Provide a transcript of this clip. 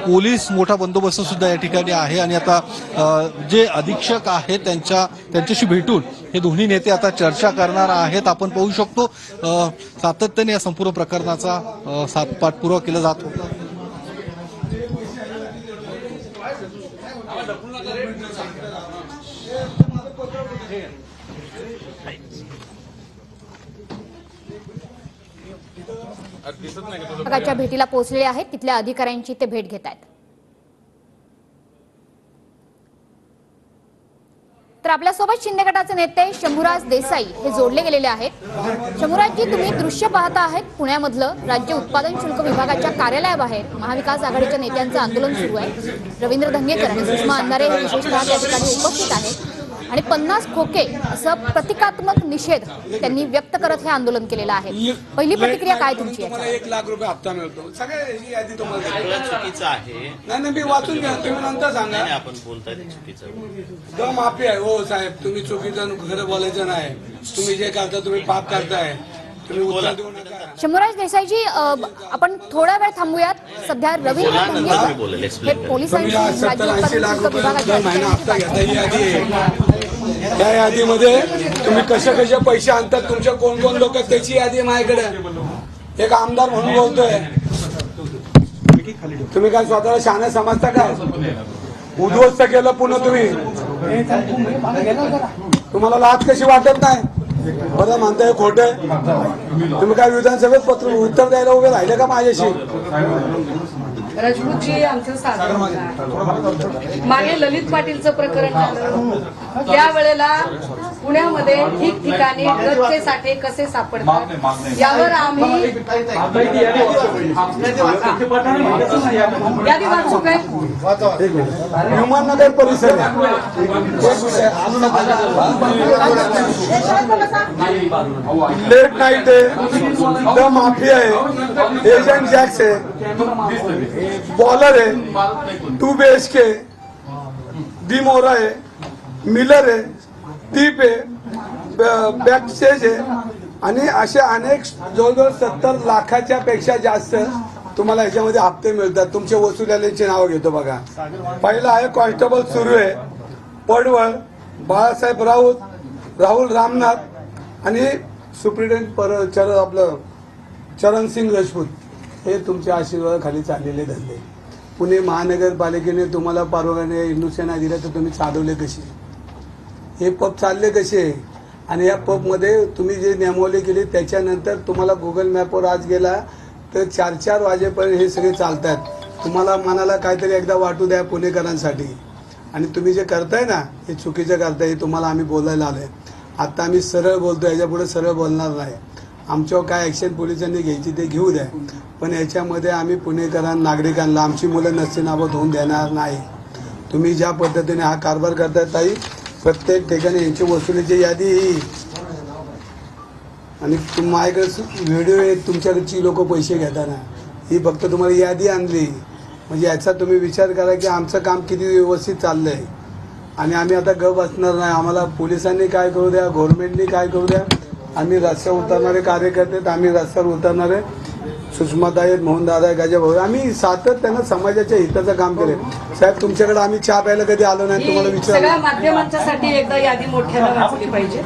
Police मोठा बंदोबस्त सुद्धा या ठिकाणी आहे आणि आता जे अधीक्षक आहेत त्यांच्याशी भेटून हे दोन्ही नेते आता चर्चा करणार आहेत। आपण पाहू शकतो सातत्याने या संपूर्ण प्रकरणाचा पाठपुरावा केला जात होता। विभागाच्या भेटीला पोहोचलेले आहेत, तिथल्या अधिकाऱ्यांची ते भेट घेत आहेत। तर आपल्यासोबत शिंदे गटाचे नेते शंभूराज देसाई हे जोडले गेलेले आहेत। शंभूराजजी, तुम्ही दृश्य पाहता आहात पुण्यामधलं राज्य उत्पादन शुल्क विभागाच्या कार्यालयाबाहेर महाविकास आघाडीच्या नेत्यांचं आंदोलन सुरू आहे। रवींद्र धंगेकर आणि सुषमा अंधारे हे विशेषतः त्या ठिकाणी उपस्थित आहेत आणि 50 खोके असं प्रतिकात्मक निषेध त्यांनी व्यक्त करत हे आंदोलन केलेलं आहे। पहिली प्रतिक्रिया काय तुमची? 1 लाख रुपये हप्ता मिळतो, सगळ्याची यादी तुम्हाला चुकीचं आहे। नाही मी वाचून घ्या, तुम्ही नंतर सांगा। आपण बोलताय चुकीचं दम माफी आहे हो साहेब, तुम्ही चुकीचं खरं बोलायचं नाही। तुम्ही जे करता तुम्ही पाप करताय, तुम्ही उत्तर देऊ नका। शंभूराज देसाईजी, आपण थोडा वेळ थांबूयात। सध्या रवींद्र धंगेकर हे पोलिसांची राज्य उत्पादन शुल्क विभागाच्या महिना हप्ता घेता यादी आहे। त्या यादीमध्ये तुम्ही कसे पैसे आणतात, तुमचे कोण कोण लोक त्याची यादी आहे माझ्याकडे। एक आमदार म्हणून बोलतोय, तुम्ही काय स्वतःला शहाणे समजता काय? उद्ध्वस्त केलं पुन्हा तुम्ही, तुम्हाला लाज कशी वाटत नाही? बरं म्हणताय खोटे, तुम्ही काय विधानसभेत पत्र उत्तर द्यायला उभे राहिले का माझ्याशी? राजपूतजी, आमचं साधन मागे ललित पाटीलचं प्रकरण झालं, त्यावेळेला पुण्यामध्ये ठिकठिकाणी ड्रग्जचे साठे कसे सापडतात यावर आम्ही यादी वाचू काय? विमाननगर परिसर लेट नाईट आहे, द माफी आहे, एजंट जॅक्स आहे, बॉलर आहे, 2 BHK, डी मोरा आहे, मिलर आहे, दीप आहे, बॅक स्टेज आहे आणि असे अनेक जवळजवळ 70 लाखाच्या पेक्षा जास्त तुम्हाला याच्यामध्ये हप्ते मिळतात। तुमच्या वसुलीची नावं घेतो बघा। पहिला आहे कॉन्स्टेबल सुरू आहे, पडवळ, बाळासाहेब राऊत, राहुल रामनाथ आणि सुप्रिटेंडेंट आपलं चरण सिंग राजपूत, हे तुमच्या आशीर्वादाखाली चाललेले धंदे। पुणे महानगरपालिकेने तुम्हाला परवानगी इंडस्ट्री नाही दिल्या तर तुम्ही चालवले कसे? हे पब चालले कसे? आणि या पबमध्ये तुम्ही जे नियमावली केली त्याच्यानंतर तुम्हाला गुगल मॅपवर आज गेला तर 4-4 वाजेपर्यंत हे सगळे चालतात। तुम्हाला मनाला काहीतरी एकदा वाटू द्या पुणेकरांसाठी। आणि तुम्ही जे करताय ना हे चुकीचं करताय, हे तुम्हाला आम्ही बोलायला आलोय। आता आम्ही सरळ बोलतो, याच्यापुढे सरळ बोलणार नाही। आमच्यावर काय ॲक्शन पोलिसांनी घ्यायची ते घेऊ द्या, पण याच्यामध्ये आम्ही पुणेकरांना, नागरिकांना आमची मुलं नसतीनाबत होऊन देणार नाही। तुम्ही ज्या पद्धतीने हा कारभार करताय ताई, प्रत्येक ठिकाणी यांची वसुलीची यादी ही आणि माझ्याकडे व्हिडिओ आहेत तुमच्याकडची लोक पैसे घेताना, ही फक्त तुम्हाला यादी आणली म्हणजे याचा तुम्ही विचार करा की आमचं काम किती व्यवस्थित चाललंय। आणि आम्ही आता गप बसणार नाही। आम्हाला पोलिसांनी काय करू द्या, गव्हर्नमेंटनी काय करू द्या, आम्ही रस्त्यावर उतरणारे कार्यकर्ते आहेत, आम्ही रस्त्यावर उतरणारे सुषमाताई आहेत, मोहनदादा आहे, गाजाभाऊ, आम्ही सातत्यानं समाजाच्या हिताचं काम केले। साहेब तुमच्याकडे आम्ही चहा प्यायला कधी आलो नाही, तुम्हाला विचार सगळ्या माध्यमांच्यासाठी एकदा यादी मोठ्यानं वाचली पाहिजे।